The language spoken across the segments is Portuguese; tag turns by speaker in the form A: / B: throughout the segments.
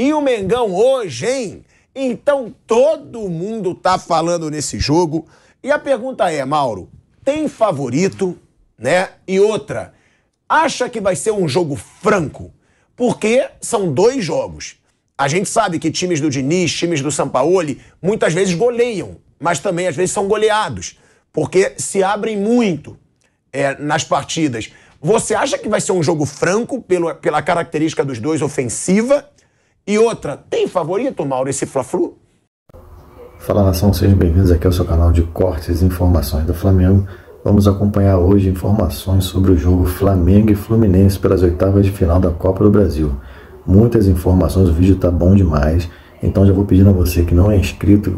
A: E o Mengão hoje, hein? Então todo mundo tá falando nesse jogo. E a pergunta é, Mauro, tem favorito, né? E outra, acha que vai ser um jogo franco? Porque são 2 jogos. A gente sabe que times do Diniz, times do Sampaoli, muitas vezes goleiam, mas também às vezes são goleados, porque se abrem muito nas partidas. Você acha que vai ser um jogo franco pela característica dos dois, ofensiva? E outra, tem favorito, Mauro, esse Fla-Flu?
B: Fala, nação, sejam bem-vindos aqui ao seu canal de cortes e informações do Flamengo. Vamos acompanhar hoje informações sobre o jogo Flamengo e Fluminense pelas oitavas de final da Copa do Brasil. Muitas informações, o vídeo tá bom demais, então já vou pedindo a você que não é inscrito,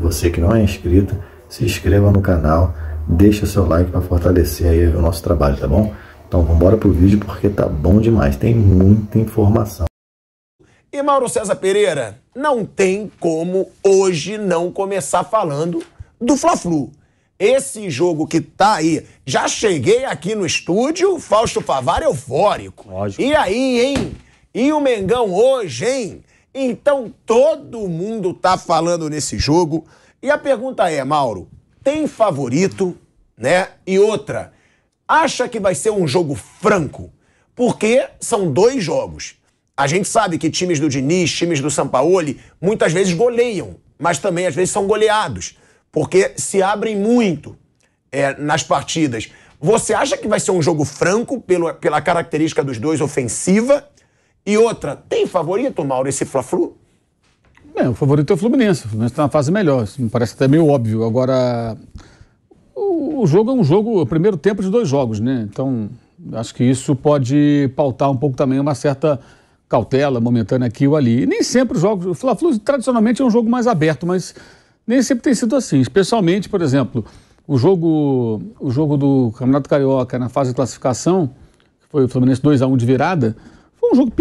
B: se inscreva no canal, deixa seu like para fortalecer aí o nosso trabalho, tá bom? Então vamos embora pro vídeo porque tá bom demais, tem muita informação.
A: E Mauro César Pereira, não tem como hoje não começar falando do Fla-Flu. Esse jogo que tá aí, já cheguei aqui no estúdio, Fausto Favar eufórico.
C: Lógico.
A: E aí, hein? E o Mengão hoje, hein? Então todo mundo tá falando nesse jogo. E a pergunta é, Mauro, tem favorito, né? E outra, acha que vai ser um jogo franco? Porque são 2 jogos. A gente sabe que times do Diniz, times do Sampaoli, muitas vezes goleiam, mas também às vezes são goleados, porque se abrem muito nas partidas. Você acha que vai ser um jogo franco pela característica dos dois, ofensiva? E outra, tem favorito, Mauro, esse Fla-Flu?
C: O favorito é o Fluminense. O Fluminense está na fase melhor. Isso me parece até meio óbvio. Agora, o jogo é um jogo, o primeiro tempo de 2 jogos, né? Então, acho que isso pode pautar um pouco também uma certa cautela momentânea aqui ou ali. E nem sempre os jogos... O Fla-Flu tradicionalmente é um jogo mais aberto, mas nem sempre tem sido assim. Especialmente, por exemplo, o jogo do Campeonato Carioca na fase de classificação, que foi o Fluminense 2-1 de virada, foi um jogo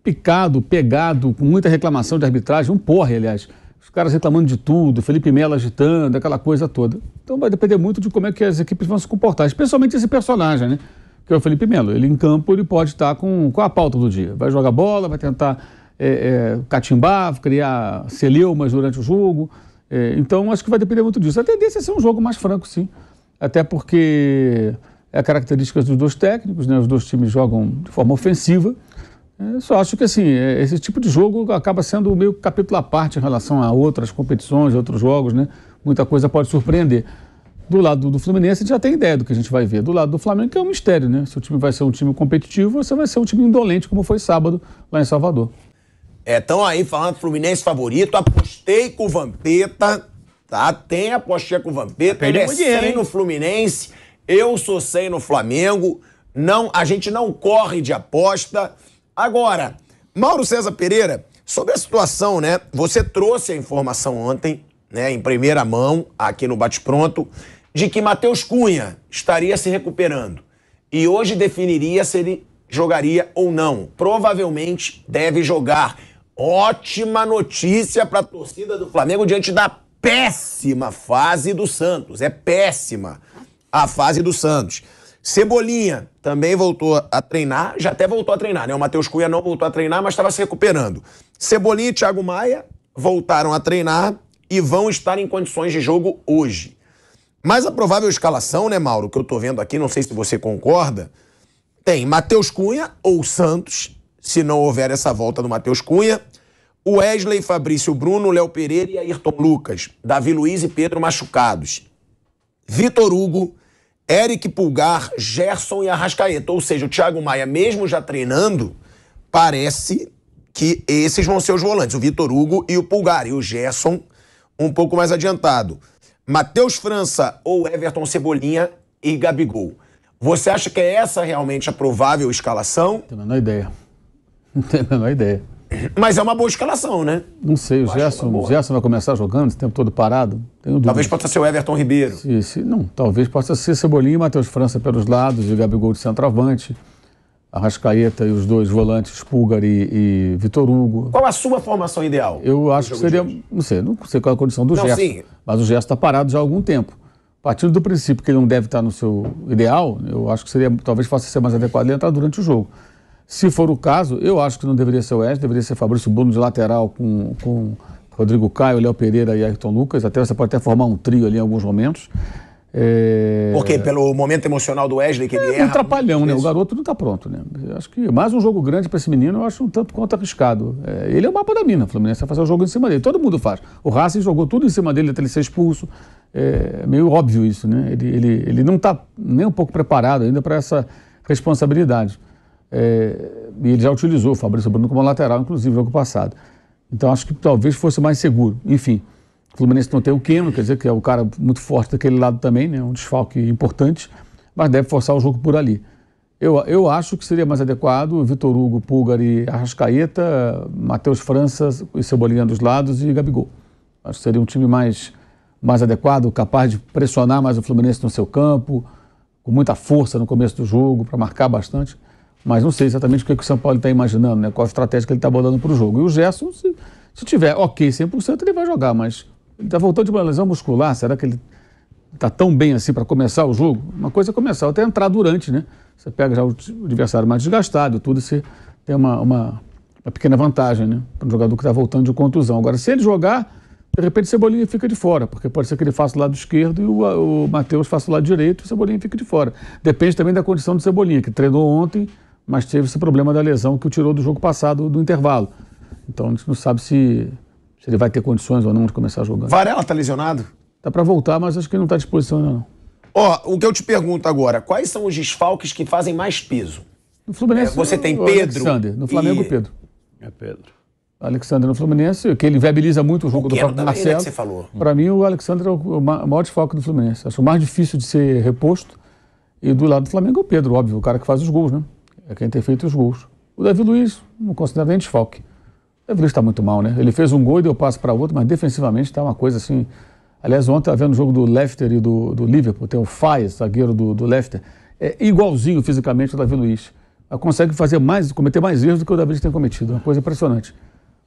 C: picado, pegado, com muita reclamação de arbitragem, um porre, aliás. Os caras reclamando de tudo, Felipe Melo agitando, aquela coisa toda. Então vai depender muito de como é que as equipes vão se comportar, especialmente esse personagem, né? Que é o Felipe Melo. Ele em campo, ele pode estar com a pauta do dia. Vai jogar bola, vai tentar catimbar, criar celeumas durante o jogo. Então acho que vai depender muito disso. A tendência é ser um jogo mais franco, sim. Até porque é a característica dos 2 técnicos, né? Os 2 times jogam de forma ofensiva. Só acho que assim, esse tipo de jogo acaba sendo meio capítulo à parte em relação a outras competições, outros jogos, né? Muita coisa pode surpreender. Do lado do Fluminense, a gente já tem ideia do que a gente vai ver. Do lado do Flamengo, que é um mistério, né? Se o time vai ser um time competitivo ou se vai ser um time indolente, como foi sábado lá em Salvador.
A: Estão aí falando Fluminense favorito, apostei com o Vampeta, tá? Tem apostinha com o Vampeta, ele é 100 no Fluminense, eu sou 100 no Flamengo, não, a gente não corre de aposta. Agora, Mauro César Pereira, sobre a situação, né? Você trouxe a informação ontem, né, em primeira mão, aqui no Bate-Pronto, de que Matheus Cunha estaria se recuperando. E hoje definiria se ele jogaria ou não. Provavelmente deve jogar. Ótima notícia para a torcida do Flamengo diante da péssima fase do Santos. É péssima a fase do Santos. Cebolinha também voltou a treinar, já até voltou a treinar, né? O Matheus Cunha não voltou a treinar, mas estava se recuperando. Cebolinha e Thiago Maia voltaram a treinar e vão estar em condições de jogo hoje. Mas a provável escalação, né, Mauro, que eu tô vendo aqui, não sei se você concorda, tem Matheus Cunha ou Santos, se não houver essa volta do Matheus Cunha, Wesley, Fabrício Bruno, Léo Pereira e Ayrton Lucas, Davi Luiz e Pedro machucados, Vitor Hugo, Eric Pulgar, Gerson e Arrascaeta. Ou seja, o Thiago Maia, mesmo já treinando, parece que esses vão ser os volantes, o Vitor Hugo e o Pulgar, e o Gerson um pouco mais adiantado. Matheus França ou Everton Cebolinha e Gabigol. Você acha que é essa realmente a provável escalação?
C: Não tenho a menor ideia. Não tenho a menor ideia.
A: Mas é uma boa escalação, né?
C: Não sei, o Gerson vai começar jogando esse tempo todo parado? Tenho
A: talvez possa ser o Everton Ribeiro.
C: Não, talvez possa ser Cebolinha e Matheus França pelos lados e Gabigol de centroavante. Arrascaeta e os 2 volantes, Pulgar e Vitor Hugo.
A: Qual a sua formação ideal?
C: Eu acho que seria, não sei qual é a condição do Gerson, sim. Mas o Gerson está parado já há algum tempo. Partindo do princípio que ele não deve estar no seu ideal, eu acho que seria, talvez possa ser mais adequado ele entrar durante o jogo. Se for o caso, eu acho que não deveria ser o Wesley, deveria ser Fabrício Bruno de lateral com Rodrigo Caio, Léo Pereira e Ayrton Lucas. Você pode até formar um trio ali em alguns momentos.
A: Por quê? Pelo momento emocional do Wesley que ele erra?
C: É um trapalhão, né? O garoto não está pronto, né? Acho que mais um jogo grande para esse menino, eu acho um tanto quanto arriscado. Ele é o mapa da mina, o Fluminense vai fazer o jogo em cima dele. Todo mundo faz. O Racing jogou tudo em cima dele até ele ser expulso. É meio óbvio isso, né? Ele não está nem um pouco preparado ainda para essa responsabilidade. E ele já utilizou o Fabrício Bruno como lateral, inclusive, no jogo passado. Então acho que talvez fosse mais seguro. Enfim, o Fluminense não tem o Keno, quer dizer que é um cara muito forte daquele lado também, né? Um desfalque importante, mas deve forçar o jogo por ali. Eu acho que seria mais adequado Vitor Hugo, Pulgar e Arrascaeta, Matheus França e Cebolinha dos lados e Gabigol. Acho que seria um time mais adequado, capaz de pressionar mais o Fluminense no seu campo, com muita força no começo do jogo, para marcar bastante. Mas não sei exatamente o que o São Paulo está imaginando, né? Qual a estratégia que ele está bolando para o jogo. E o Gerson, se tiver ok 100%, ele vai jogar, mas ele está voltando de uma lesão muscular. Será que ele está tão bem assim para começar o jogo? Uma coisa é começar, até entrar durante, né? Você pega já o adversário mais desgastado, tudo, você tem uma pequena vantagem, né? Para um jogador que está voltando de contusão. Agora, se ele jogar, de repente o Cebolinha fica de fora, porque pode ser que ele faça o lado esquerdo e o Matheus faça o lado direito e o Cebolinha fica de fora. Depende também da condição do Cebolinha, que treinou ontem, mas teve esse problema da lesão que o tirou do jogo passado do intervalo. Então a gente não sabe se ele vai ter condições ou não de começar a jogar.
A: Varela tá lesionado?
C: Tá para voltar, mas acho que ele não está à disposição ainda não.
A: O que eu te pergunto agora, quais são os desfalques que fazem mais peso?
C: No Fluminense,
A: você tem Pedro.
C: Alexander, no Flamengo, Pedro.
B: É Pedro.
C: Alexander no Fluminense, que ele viabiliza muito o jogo do próprio Marcelo.
A: Né, que você falou.
C: Para mim, o Alexander é o maior desfalque do Fluminense. Acho o mais difícil de ser reposto. E do lado do Flamengo é o Pedro, óbvio, o cara que faz os gols, né? É quem tem feito os gols. O Davi Luiz, não considero nem desfalque. O Davi Luiz está muito mal, né? Ele fez um gol e deu passe para outro, mas defensivamente está uma coisa assim. Aliás, ontem estava vendo o jogo do Leicester e do Liverpool, tem o Faes, zagueiro do Leicester, é igualzinho fisicamente ao Davi Luiz. Ela consegue cometer mais erros do que o Davi Luiz tem cometido, uma coisa impressionante.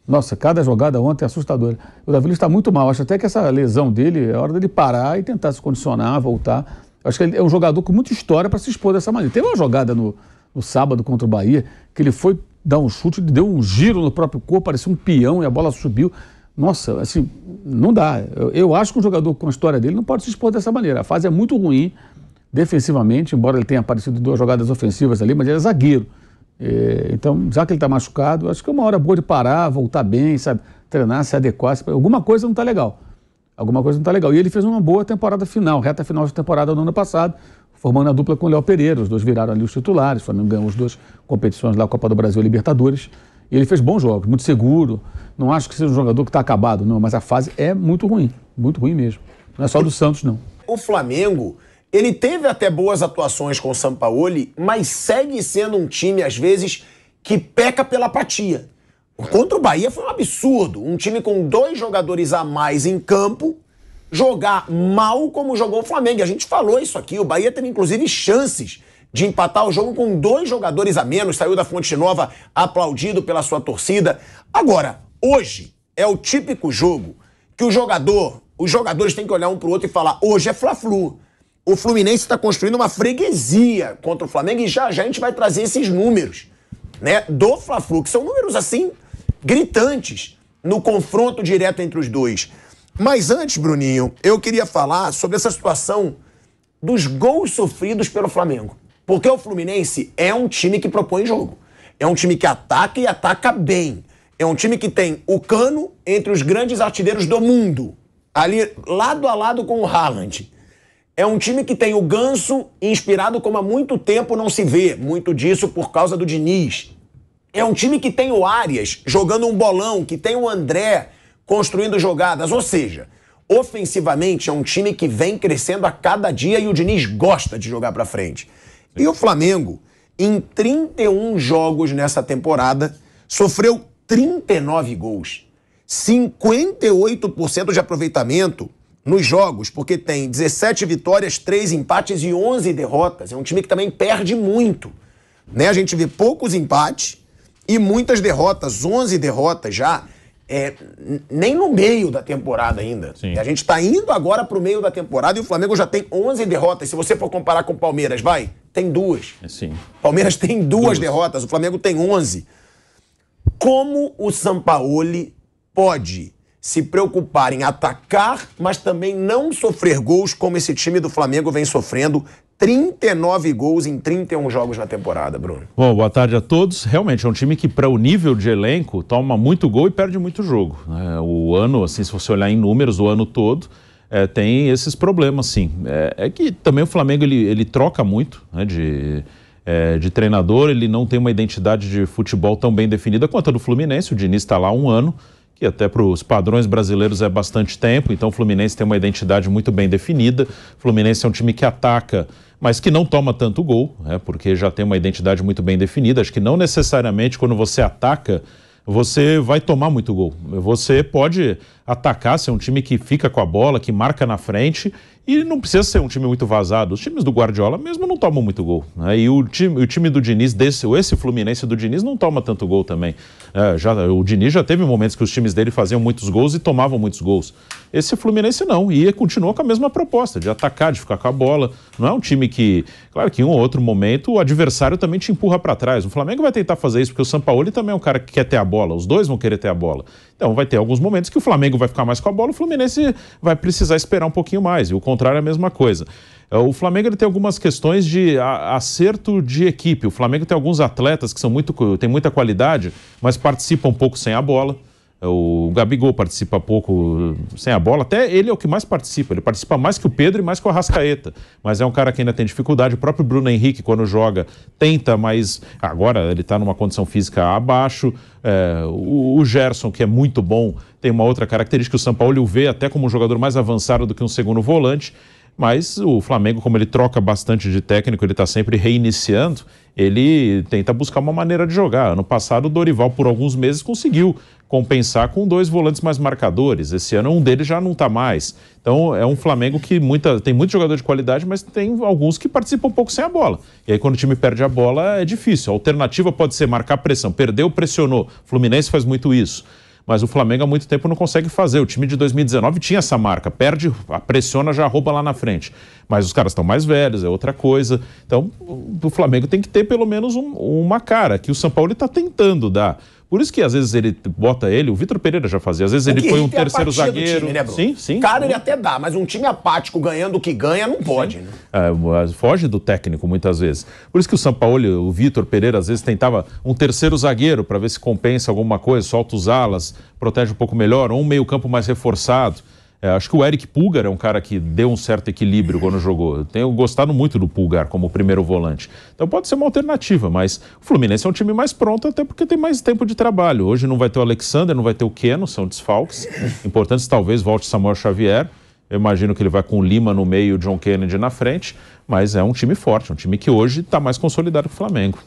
C: Nossa, cada jogada ontem é assustadora. O Davi Luiz está muito mal, acho até que essa lesão dele é hora dele parar e tentar se condicionar, voltar. Acho que ele é um jogador com muita história para se expor dessa maneira. Teve uma jogada no sábado contra o Bahia, que ele foi dar um chute, deu um giro no próprio corpo, parecia um peão e a bola subiu. Nossa, assim, não dá. Eu acho que um jogador com a história dele não pode se expor dessa maneira. A fase é muito ruim defensivamente, embora ele tenha aparecido em 2 jogadas ofensivas ali, mas ele é zagueiro. Então, já que ele está machucado, acho que é uma hora boa de parar, voltar bem, sabe? Treinar, se adequar. Alguma coisa não está legal. E ele fez uma boa temporada final, reta final de temporada no ano passado, formando a dupla com o Léo Pereira. Os dois viraram ali os titulares. O Flamengo ganhou as 2 competições lá, Copa do Brasil e Libertadores. E ele fez bons jogos, muito seguro. Não acho que seja um jogador que está acabado, não, mas a fase é muito ruim mesmo. Não é só do Santos, não.
A: O Flamengo, ele teve até boas atuações com o Sampaoli, mas segue sendo um time, às vezes, que peca pela apatia. Contra o Bahia foi um absurdo. Um time com 2 jogadores a mais em campo jogar mal como jogou o Flamengo. E a gente falou isso aqui. O Bahia teve, inclusive, chances de empatar o jogo com 2 jogadores a menos. Saiu da Fonte Nova aplaudido pela sua torcida. Agora, hoje é o típico jogo que os jogadores têm que olhar um pro outro e falar: hoje é Fla-Flu. O Fluminense está construindo uma freguesia contra o Flamengo e já a gente vai trazer esses números, né, do Fla-Flu, que são números assim gritantes no confronto direto entre os dois. Mas antes, Bruninho, eu queria falar sobre essa situação dos gols sofridos pelo Flamengo. Porque o Fluminense é um time que propõe jogo. É um time que ataca e ataca bem. É um time que tem o Cano entre os grandes artilheiros do mundo, ali lado a lado com o Haaland. É um time que tem o Ganso inspirado como há muito tempo não se vê. Muito disso por causa do Diniz. É um time que tem o Arias jogando um bolão, que tem o André construindo jogadas. Ou seja, ofensivamente é um time que vem crescendo a cada dia e o Diniz gosta de jogar pra frente. E o Flamengo, em 31 jogos nessa temporada, sofreu 39 gols. 58% de aproveitamento nos jogos, porque tem 17 vitórias, 3 empates e 11 derrotas. É um time que também perde muito, né? A gente vê poucos empates e muitas derrotas, 11 derrotas já, nem no meio da temporada ainda. Sim. A gente está indo agora para o meio da temporada e o Flamengo já tem 11 derrotas. Se você for comparar com o Palmeiras, tem 2.
D: Sim.
A: Palmeiras tem 2 derrotas, o Flamengo tem 11. Como o Sampaoli pode se preocupar em atacar, mas também não sofrer gols como esse time do Flamengo vem sofrendo? 39 gols em 31 jogos na temporada, Bruno.
D: Bom, boa tarde a todos. Realmente é um time que, para o nível de elenco, toma muito gol e perde muito jogo. O ano, assim, se você olhar em números, o ano todo, tem esses problemas, sim. É que também o Flamengo, ele troca muito, né, de treinador, ele não tem uma identidade de futebol tão bem definida quanto a do Fluminense. O Diniz está lá há um ano, que até para os padrões brasileiros é bastante tempo, então o Fluminense tem uma identidade muito bem definida. O Fluminense é um time que ataca, mas que não toma tanto gol, porque já tem uma identidade muito bem definida. Acho que não necessariamente quando você ataca, você vai tomar muito gol. Você pode atacar, ser um time que fica com a bola, que marca na frente, e não precisa ser um time muito vazado. Os times do Guardiola mesmo não tomam muito gol, né? E o time do Diniz, esse Fluminense do Diniz, não toma tanto gol também. O Diniz já teve momentos que os times dele faziam muitos gols e tomavam muitos gols. Esse Fluminense não, e continua com a mesma proposta, de atacar, de ficar com a bola. Não é um time que, claro que em um ou outro momento, o adversário também te empurra para trás. O Flamengo vai tentar fazer isso, porque o Sampaoli também é um cara que quer ter a bola, os dois vão querer ter a bola. Então vai ter alguns momentos que o Flamengo vai ficar mais com a bola, o Fluminense vai precisar esperar um pouquinho mais, e o contrário é a mesma coisa. O Flamengo ele tem algumas questões de acerto de equipe. O Flamengo tem alguns atletas que têm muita qualidade, mas participam um pouco sem a bola. O Gabigol participa pouco sem a bola, até ele é o que mais participa, ele participa mais que o Pedro e mais que o Arrascaeta, mas é um cara que ainda tem dificuldade. O próprio Bruno Henrique, quando joga, tenta, mas agora ele está numa condição física abaixo. O Gerson, que é muito bom, tem uma outra característica, o Sampaoli o vê até como um jogador mais avançado do que um segundo volante. Mas o Flamengo, como ele troca bastante de técnico, ele está sempre reiniciando, ele tenta buscar uma maneira de jogar. Ano passado, o Dorival, por alguns meses, conseguiu compensar com 2 volantes mais marcadores. Esse ano, um deles já não está mais. Então, é um Flamengo que tem muito jogador de qualidade, mas tem alguns que participam um pouco sem a bola. E aí, quando o time perde a bola, é difícil. A alternativa pode ser marcar pressão. Perdeu, pressionou. O Fluminense faz muito isso. Mas o Flamengo há muito tempo não consegue fazer. O time de 2019 tinha essa marca, perde, pressiona, já rouba lá na frente. Mas os caras estão mais velhos, é outra coisa. Então, o Flamengo tem que ter pelo menos uma cara, que o Sampaoli está tentando dar. Por isso que às vezes ele bota o Vitor Pereira já fazia, às vezes ele põe um terceiro zagueiro.
A: Time, né, Bruno?
D: Sim, sim.
A: Cara, ele até dá, mas um time apático ganhando o que ganha não pode, né?
D: Foge do técnico muitas vezes. Por isso que o Sampaoli, o Vitor Pereira, às vezes tentava um terceiro zagueiro para ver se compensa alguma coisa, solta os alas, protege um pouco melhor, ou um meio-campo mais reforçado. Acho que o Eric Pulgar é um cara que deu um certo equilíbrio quando jogou. Eu tenho gostado muito do Pulgar como primeiro volante. Então pode ser uma alternativa, mas o Fluminense é um time mais pronto, até porque tem mais tempo de trabalho. Hoje não vai ter o Alexander, não vai ter o Keno, são desfalques. Importantes, talvez volte Samuel Xavier. Eu imagino que ele vai com o Lima no meio e o John Kennedy na frente, mas é um time forte, um time que hoje está mais consolidado que o Flamengo.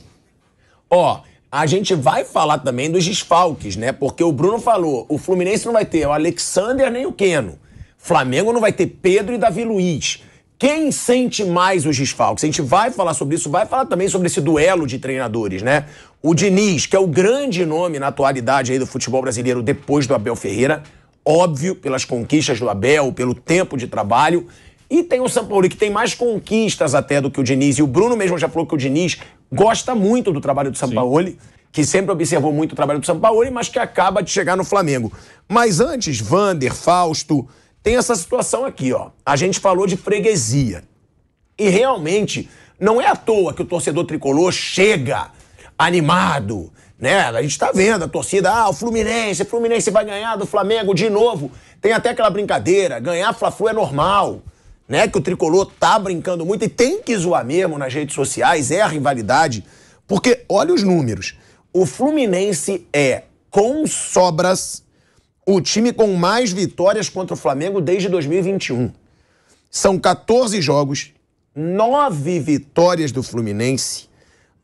A: A gente vai falar também dos desfalques, né? Porque o Bruno falou, o Fluminense não vai ter o Alexander nem o Keno. Flamengo não vai ter Pedro e Davi Luiz. Quem sente mais os desfalques? A gente vai falar sobre isso, vai falar também sobre esse duelo de treinadores, né? O Diniz, que é o grande nome na atualidade aí do futebol brasileiro depois do Abel Ferreira, óbvio, pelas conquistas do Abel, pelo tempo de trabalho. E tem o Sampaoli, que tem mais conquistas até do que o Diniz. E o Bruno mesmo já falou que o Diniz gosta muito do trabalho do Sampaoli, que sempre observou muito o trabalho do Sampaoli, mas que acaba de chegar no Flamengo. Mas antes, Vander, Fausto, tem essa situação aqui, ó. A gente falou de freguesia. E realmente, não é à toa que o torcedor tricolor chega animado, né? A gente tá vendo a torcida, o Fluminense vai ganhar do Flamengo de novo. Tem até aquela brincadeira, ganhar Fla-Flu é normal, né? Que o tricolor tá brincando muito e tem que zoar mesmo nas redes sociais, é a rivalidade. Porque, olha os números, o Fluminense é, com sobras, o time com mais vitórias contra o Flamengo desde 2021. São 14 jogos, 9 vitórias do Fluminense,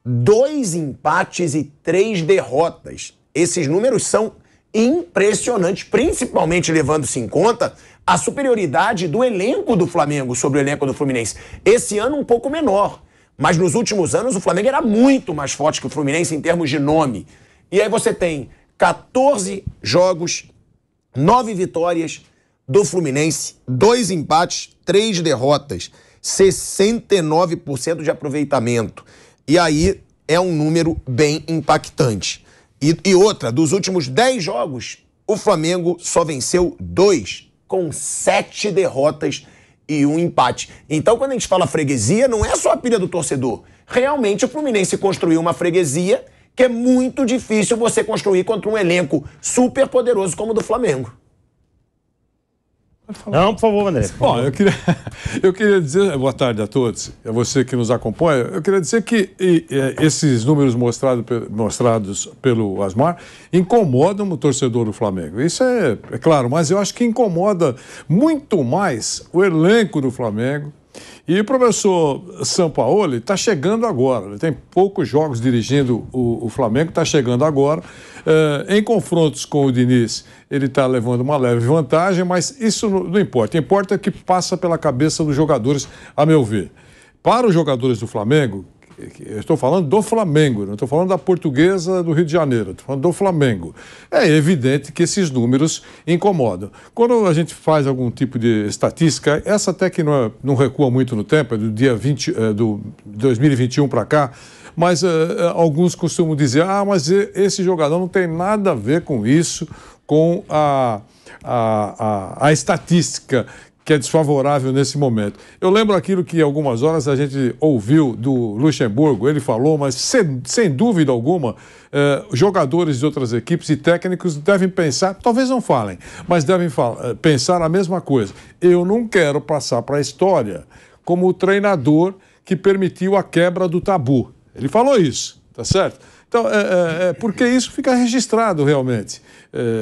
A: 2 empates e 3 derrotas. Esses números são impressionantes, principalmente levando-se em conta a superioridade do elenco do Flamengo sobre o elenco do Fluminense. Esse ano um pouco menor, mas nos últimos anos o Flamengo era muito mais forte que o Fluminense em termos de nome. E aí você tem 14 jogos, 9 vitórias do Fluminense, 2 empates, 3 derrotas. 69% de aproveitamento. E aí é um número bem impactante. E outra, dos últimos 10 jogos, o Flamengo só venceu 2, com 7 derrotas e 1 empate. Então, quando a gente fala freguesia, não é só a pilha do torcedor. Realmente, o Fluminense construiu uma freguesia que é muito difícil você construir contra um elenco super poderoso como o do Flamengo.
E: Não, por favor, André.
F: Bom, eu queria dizer, boa tarde a todos, é você que nos acompanha, eu queria dizer que esses números mostrados pelo Asmar incomodam o torcedor do Flamengo. Isso é claro, mas eu acho que incomoda muito mais o elenco do Flamengo. E o professor Sampaoli está chegando agora, ele tem poucos jogos dirigindo o Flamengo, está chegando agora. Em confrontos com o Diniz, ele está levando uma leve vantagem, mas isso não importa. Importa que passa pela cabeça dos jogadores, a meu ver. Para os jogadores do Flamengo, eu estou falando do Flamengo, não estou falando da Portuguesa do Rio de Janeiro, estou falando do Flamengo. É evidente que esses números incomodam. Quando a gente faz algum tipo de estatística, essa até que não recua muito no tempo, é do dia 2021 para cá, mas alguns costumam dizer, mas esse jogador não tem nada a ver com isso, com a estatística que é desfavorável nesse momento. Eu lembro aquilo que algumas horas a gente ouviu do Luxemburgo, ele falou, mas sem dúvida alguma, jogadores de outras equipes e técnicos devem pensar, talvez não falem, mas devem pensar a mesma coisa. Eu não quero passar para a história como o treinador que permitiu a quebra do tabu. Ele falou isso, tá certo? Então, porque isso fica registrado realmente.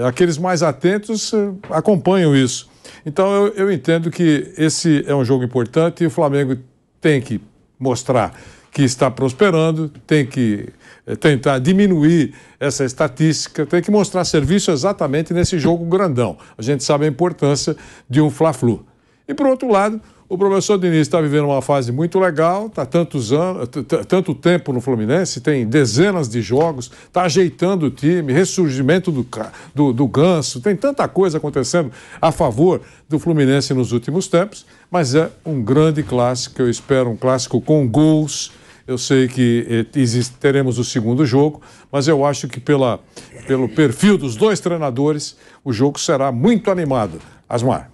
F: Aqueles mais atentos acompanham isso. Então, eu entendo que esse é um jogo importante e o Flamengo tem que mostrar que está prosperando, tem que tentar diminuir essa estatística, tem que mostrar serviço exatamente nesse jogo grandão. A gente sabe a importância de um Fla-Flu. E, por outro lado, o professor Diniz está vivendo uma fase muito legal, está tanto tempo no Fluminense, tem dezenas de jogos, está ajeitando o time, ressurgimento do Ganso, tem tanta coisa acontecendo a favor do Fluminense nos últimos tempos, mas é um grande clássico, eu espero um clássico com gols. Eu sei que teremos o segundo jogo, mas eu acho que pelo perfil dos dois treinadores, o jogo será muito animado. Asmar.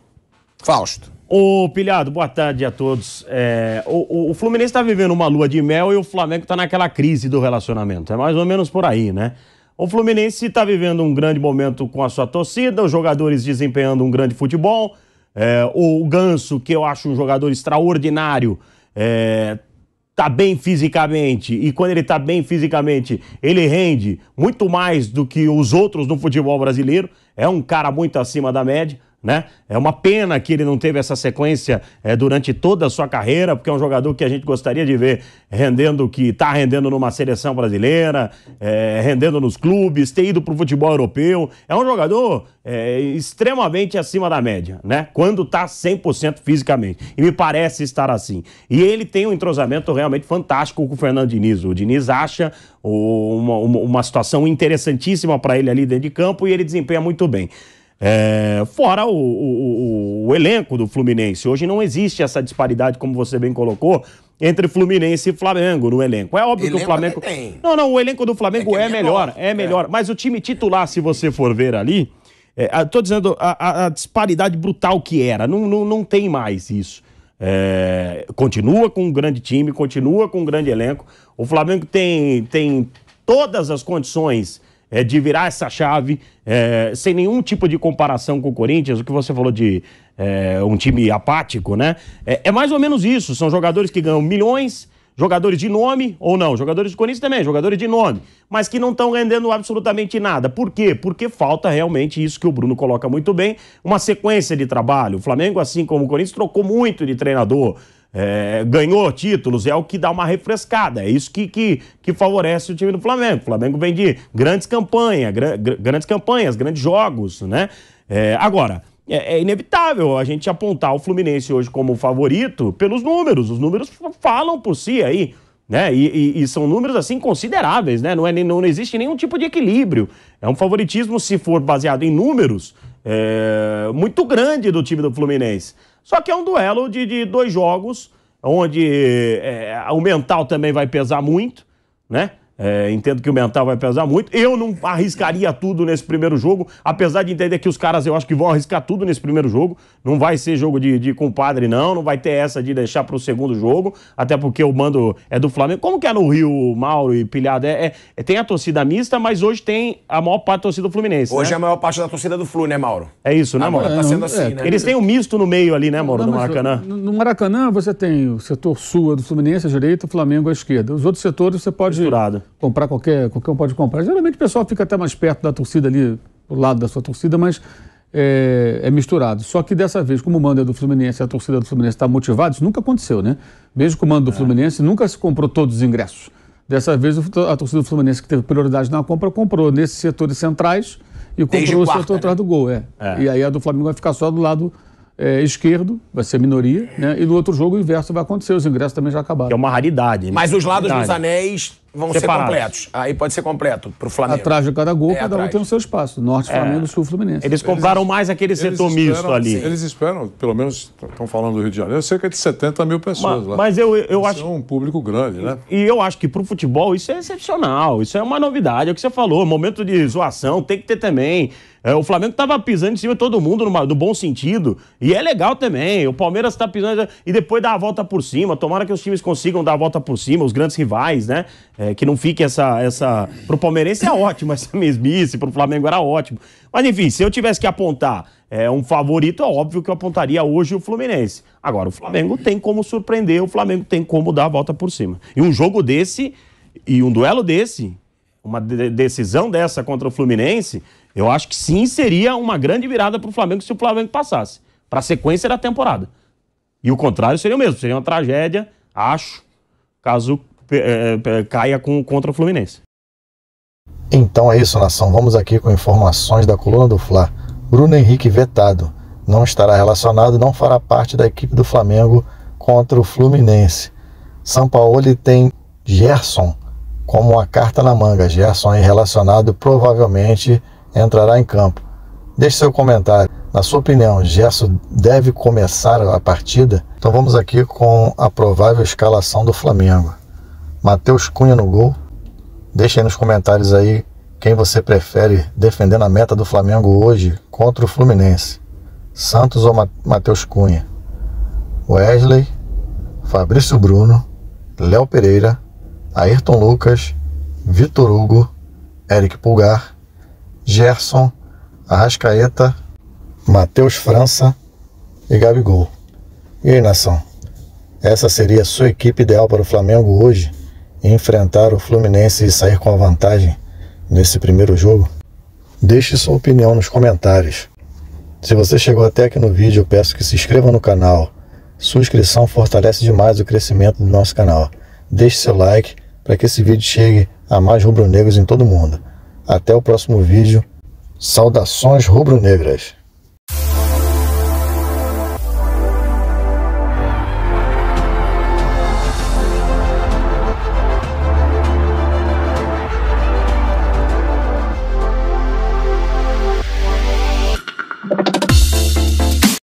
A: Fausto.
E: Ô, Pilhado, boa tarde a todos. O Fluminense está vivendo uma lua de mel e o Flamengo está naquela crise do relacionamento. É mais ou menos por aí, né? O Fluminense está vivendo um grande momento com a sua torcida, os jogadores desempenhando um grande futebol. O Ganso, que eu acho um jogador extraordinário, tá bem fisicamente, e quando ele tá bem fisicamente, ele rende muito mais do que os outros no futebol brasileiro. É um cara muito acima da média, né? É uma pena que ele não teve essa sequência durante toda a sua carreira, porque é um jogador que a gente gostaria de ver rendendo, que está rendendo numa seleção brasileira, rendendo nos clubes, ter ido para o futebol europeu. É um jogador extremamente acima da média, né? Quando está 100% fisicamente. E me parece estar assim. E ele tem um entrosamento realmente fantástico com o Fernando Diniz. O Diniz acha uma situação interessantíssima para ele ali dentro de campo e ele desempenha muito bem. Fora o elenco do Fluminense. Hoje não existe essa disparidade, como você bem colocou, entre Fluminense e Flamengo no elenco. É óbvio que o Flamengo... Não, o elenco do Flamengo é melhor. Mas o time titular, se você for ver ali, tô dizendo a disparidade brutal que era. Não tem mais isso. Continua com um grande time, continua com um grande elenco. O Flamengo tem todas as condições de virar essa chave, sem nenhum tipo de comparação com o Corinthians, o que você falou de um time apático, né? É mais ou menos isso, são jogadores que ganham milhões, jogadores de nome, ou não, jogadores do Corinthians também, jogadores de nome, mas que não estão rendendo absolutamente nada. Por quê? Porque falta realmente isso que o Bruno coloca muito bem, uma sequência de trabalho. O Flamengo, assim como o Corinthians, trocou muito de treinador, ganhou títulos, é o que dá uma refrescada, é isso que favorece o time do Flamengo. O Flamengo vem de grandes campanhas, grandes jogos, né? Agora, é inevitável a gente apontar o Fluminense hoje como favorito pelos números. Os números falam por si aí, né? E são números assim consideráveis, né? Não existe nenhum tipo de equilíbrio. É um favoritismo, se for baseado em números, muito grande do time do Fluminense. Só que é um duelo de dois jogos onde o mental também vai pesar muito, né? Entendo que o mental vai pesar muito. Eu não arriscaria tudo nesse primeiro jogo, apesar de entender que os caras, eu acho que vão arriscar tudo nesse primeiro jogo. Não vai ser jogo de compadre, não vai ter essa de deixar para o segundo jogo, até porque o mando é do Flamengo. Como que é no Rio, Mauro e Pilhado? Tem a torcida mista, mas hoje tem a maior parte da torcida do Fluminense.
A: Hoje
E: né?
A: A maior parte da torcida do Flu, né, Mauro?
E: É isso, né, Mauro?
A: Tá sendo assim, né?
E: Eles têm um misto no meio ali, né, Mauro, no Maracanã?
C: No Maracanã você tem o setor sul do Fluminense à direita, o Flamengo à esquerda. Os outros setores você pode comprar qualquer um pode comprar. Geralmente o pessoal fica até mais perto da torcida ali, do lado da sua torcida, mas é misturado. Só que dessa vez, como o mando é do Fluminense, a torcida do Fluminense está motivada, isso nunca aconteceu, né? Mesmo com o mando do Fluminense, nunca se comprou todos os ingressos. Dessa vez a torcida do Fluminense, que teve prioridade na compra, comprou nesses setores centrais e comprou o setor atrás do gol. E aí a do Flamengo vai ficar só do lado esquerdo, vai ser minoria, né? E no outro jogo o inverso vai acontecer, os ingressos também já acabaram.
E: Que é uma raridade. Né?
A: Mas os lados dos anéis vão ser completos. Aí pode ser completo pro Flamengo.
C: Atrás de cada gol, cada um tem o seu espaço. Norte, Flamengo, Sul, Fluminense.
E: Eles compraram mais aquele setor misto ali.
F: Eles esperam, pelo menos, estão falando do Rio de Janeiro, cerca de 70 mil pessoas lá.
E: Mas eu acho...
F: é um público grande, né?
E: E eu acho que pro futebol isso é excepcional, isso é uma novidade, é o que você falou, momento de zoação tem que ter também. O Flamengo tava pisando em cima de todo mundo no bom sentido, e é legal também. O Palmeiras tá pisando e depois dá a volta por cima. Tomara que os times consigam dar a volta por cima, os grandes rivais, né? Que não fique essa... Pro palmeirense é ótimo essa mesmice, pro Flamengo era ótimo. Mas enfim, se eu tivesse que apontar um favorito, é óbvio que eu apontaria hoje o Fluminense. Agora, o Flamengo tem como surpreender, o Flamengo tem como dar a volta por cima. E um jogo desse, e um duelo desse, uma decisão dessa contra o Fluminense, eu acho que sim seria uma grande virada para o Flamengo se o Flamengo passasse para a sequência da temporada. E o contrário seria o mesmo, seria uma tragédia, acho, caso caia contra o Fluminense.
B: Então é isso, nação. Vamos aqui com informações da coluna do Fla. Bruno Henrique vetado. Não estará relacionado, não fará parte da equipe do Flamengo contra o Fluminense. Sampaoli tem Gerson como uma carta na manga. Gerson aí relacionado, provavelmente entrará em campo. Deixe seu comentário. Na sua opinião, Gerson deve começar a partida? Então vamos aqui com a provável escalação do Flamengo. Matheus Cunha no gol. Deixe aí nos comentários aí quem você prefere defendendo a meta do Flamengo hoje contra o Fluminense. Santos ou Matheus Cunha? Wesley, Fabrício Bruno, Léo Pereira, Ayrton Lucas, Vitor Hugo, Eric Pulgar, Gerson, Arrascaeta, Matheus França e Gabigol. E aí, nação? Essa seria a sua equipe ideal para o Flamengo hoje enfrentar o Fluminense e sair com a vantagem nesse primeiro jogo? Deixe sua opinião nos comentários. Se você chegou até aqui no vídeo, eu peço que se inscreva no canal. Sua inscrição fortalece demais o crescimento do nosso canal. Deixe seu like para que esse vídeo chegue a mais rubro-negros em todo o mundo. Até o próximo vídeo. Saudações rubro-negras!